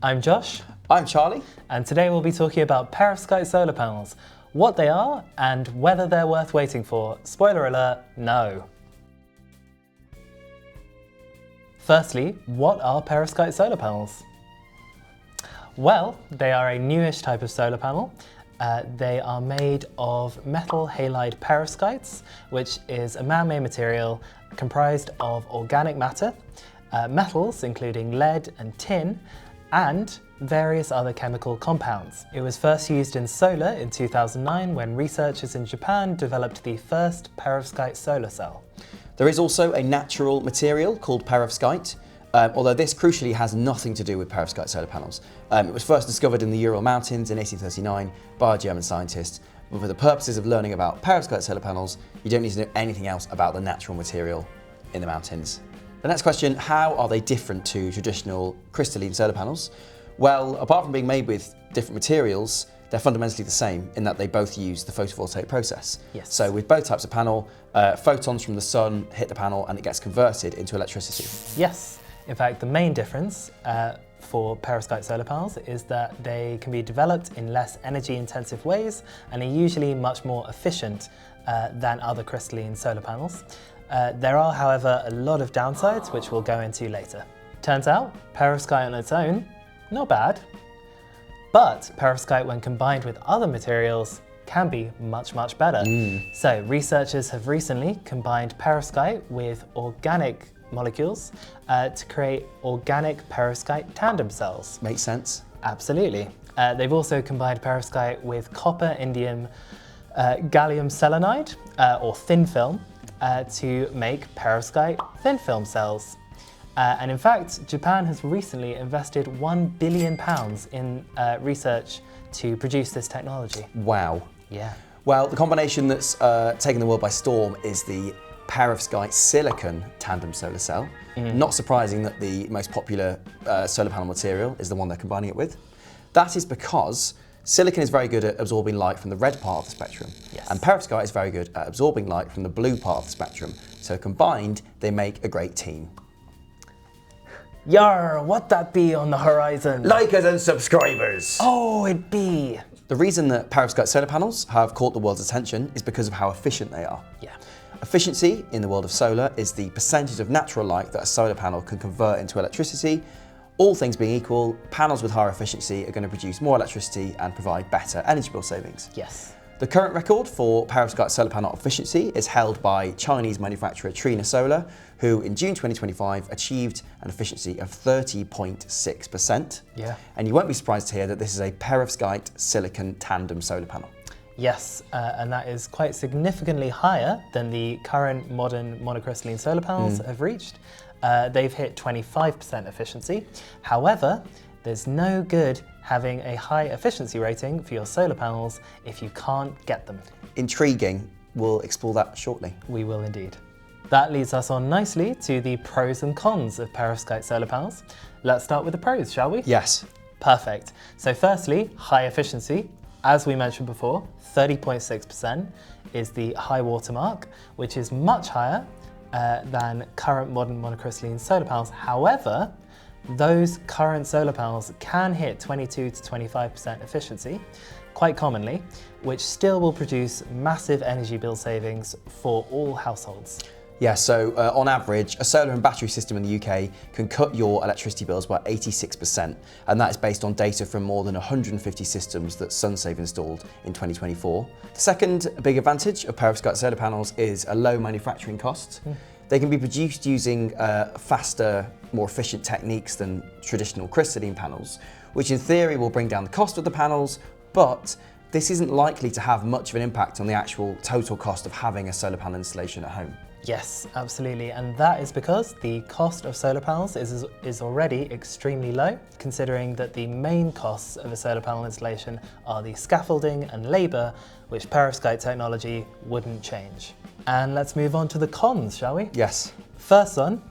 I'm Josh. I'm Charlie. And today we'll be talking about perovskite solar panels, what they are and whether they're worth waiting for. Spoiler alert, no. Firstly, what are perovskite solar panels? Well, they are a newish type of solar panel. They are made of metal halide perovskites, which is a man-made material comprised of organic matter, metals including lead and tin, and various other chemical compounds. It was first used in solar in 2009 when researchers in Japan developed the first perovskite solar cell. There is also a natural material called perovskite, although this crucially has nothing to do with perovskite solar panels. It was first discovered in the Ural Mountains in 1839 by a German scientist, but for the purposes of learning about perovskite solar panels, you don't need to know anything else about the natural material in the mountains. The next question, how are they different to traditional crystalline solar panels? Well, apart from being made with different materials, they're fundamentally the same in that they both use the photovoltaic process. Yes. So with both types of panel, photons from the sun hit the panel and it gets converted into electricity. Yes. In fact, the main difference for perovskite solar panels is that they can be developed in less energy-intensive ways and are usually much more efficient than other crystalline solar panels. There are, however, a lot of downsides, which we'll go into later. Turns out, perovskite on its own, not bad. But perovskite, when combined with other materials, can be much, much better. So researchers have recently combined perovskite with organic molecules to create organic perovskite tandem cells. Makes sense. Absolutely. They've also combined perovskite with copper, indium, gallium selenide, or thin film, to make perovskite thin film cells. And in fact, Japan has recently invested £1 billion in research to produce this technology. Wow. Yeah. Well, the combination that's taken the world by storm is the perovskite silicon tandem solar cell. Not surprising that the most popular solar panel material is the one they're combining it with. That is because silicon is very good at absorbing light from the red part of the spectrum, and perovskite is very good at absorbing light from the blue part of the spectrum. So combined, they make a great team. Yar, what that be on the horizon? Likers and subscribers! Oh, it be! The reason that perovskite solar panels have caught the world's attention is because of how efficient they are. Yeah. Efficiency in the world of solar is the percentage of natural light that a solar panel can convert into electricity. All things being equal, panels with higher efficiency are going to produce more electricity and provide better energy bill savings. Yes. The current record for perovskite solar panel efficiency is held by Chinese manufacturer Trina Solar, who in June 2025 achieved an efficiency of 30.6%. Yeah. And you won't be surprised to hear that this is a perovskite silicon tandem solar panel. Yes, and that is quite significantly higher than the current modern monocrystalline solar panels have reached. They've hit 25% efficiency. However, there's no good having a high efficiency rating for your solar panels if you can't get them. Intriguing. We'll explore that shortly. We will indeed. That leads us on nicely to the pros and cons of perovskite solar panels. Let's start with the pros, shall we? Yes. Perfect. So firstly, high efficiency. As we mentioned before, 30.6% is the high water mark, which is much higher than current modern monocrystalline solar panels. However, those current solar panels can hit 22 to 25% efficiency, quite commonly, which still will produce massive energy bill savings for all households. Yeah, so on average, a solar and battery system in the UK can cut your electricity bills by 86%, and that is based on data from more than 150 systems that SunSave installed in 2024. The second big advantage of perovskite solar panels is a low manufacturing cost. They can be produced using faster, more efficient techniques than traditional crystalline panels, which in theory will bring down the cost of the panels, but this isn't likely to have much of an impact on the actual total cost of having a solar panel installation at home. Yes, absolutely, and that is because the cost of solar panels is already extremely low, considering that the main costs of a solar panel installation are the scaffolding and labour, which perovskite technology wouldn't change. And let's move on to the cons, shall we? Yes. First one,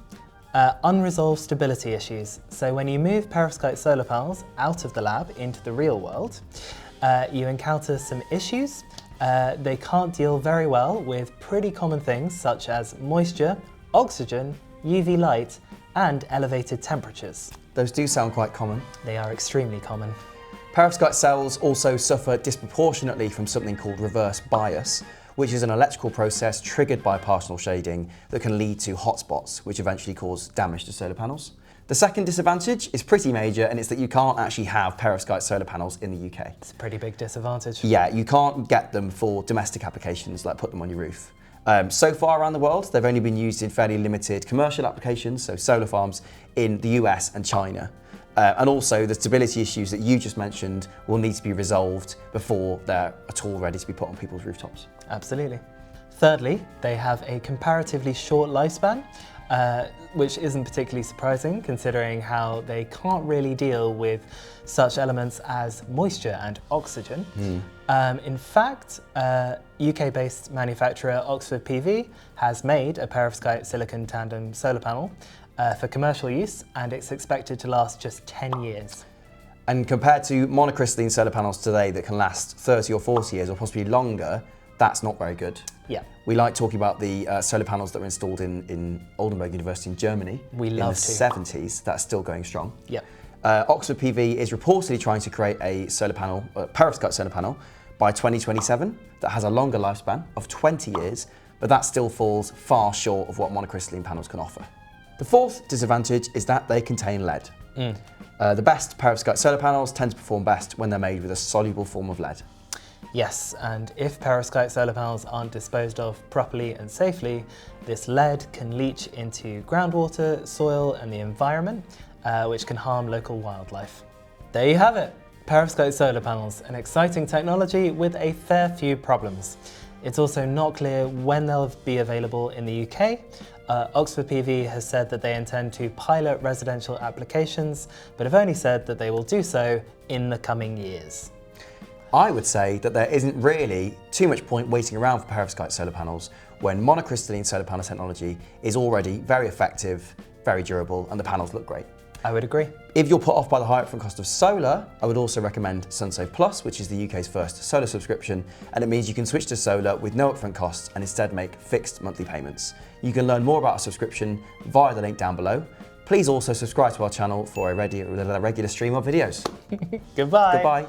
unresolved stability issues. So when you move perovskite solar panels out of the lab into the real world, you encounter some issues. They can't deal very well with pretty common things such as moisture, oxygen, UV light, and elevated temperatures. Those do sound quite common. They are extremely common. Perovskite cells also suffer disproportionately from something called reverse bias, which is an electrical process triggered by partial shading that can lead to hotspots, which eventually cause damage to solar panels. The second disadvantage is pretty major, and it's that you can't actually have perovskite solar panels in the UK. It's a pretty big disadvantage. Yeah, you can't get them for domestic applications, like put them on your roof. So far around the world, they've only been used in fairly limited commercial applications, so solar farms in the US and China. And also the stability issues that you just mentioned will need to be resolved before they're at all ready to be put on people's rooftops. Absolutely. Thirdly, they have a comparatively short lifespan, which isn't particularly surprising considering how they can't really deal with such elements as moisture and oxygen. In fact, UK-based manufacturer Oxford PV has made a perovskite silicon tandem solar panel for commercial use, and it's expected to last just 10 years. And compared to monocrystalline solar panels today that can last 30 or 40 years or possibly longer, that's not very good. Yeah. We like talking about the solar panels that were installed in Oldenburg University in Germany We in love the to. 70s. That's still going strong. Yeah. Oxford PV is reportedly trying to create a solar panel, a perovskite solar panel, by 2027 that has a longer lifespan of 20 years, but that still falls far short of what monocrystalline panels can offer. The fourth disadvantage is that they contain lead. The best perovskite solar panels tend to perform best when they're made with a soluble form of lead. Yes, and if perovskite solar panels aren't disposed of properly and safely, this lead can leach into groundwater, soil and the environment, which can harm local wildlife. There you have it, perovskite solar panels, an exciting technology with a fair few problems. It's also not clear when they'll be available in the UK. Oxford PV has said that they intend to pilot residential applications, but have only said that they will do so in the coming years. I would say that there isn't really too much point waiting around for perovskite solar panels when monocrystalline solar panel technology is already very effective, very durable, and the panels look great. I would agree. If you're put off by the high upfront cost of solar, I would also recommend SunSave Plus, which is the UK's first solar subscription, and it means you can switch to solar with no upfront costs and instead make fixed monthly payments. You can learn more about our subscription via the link down below. Please also subscribe to our channel for a regular stream of videos. Goodbye. Goodbye.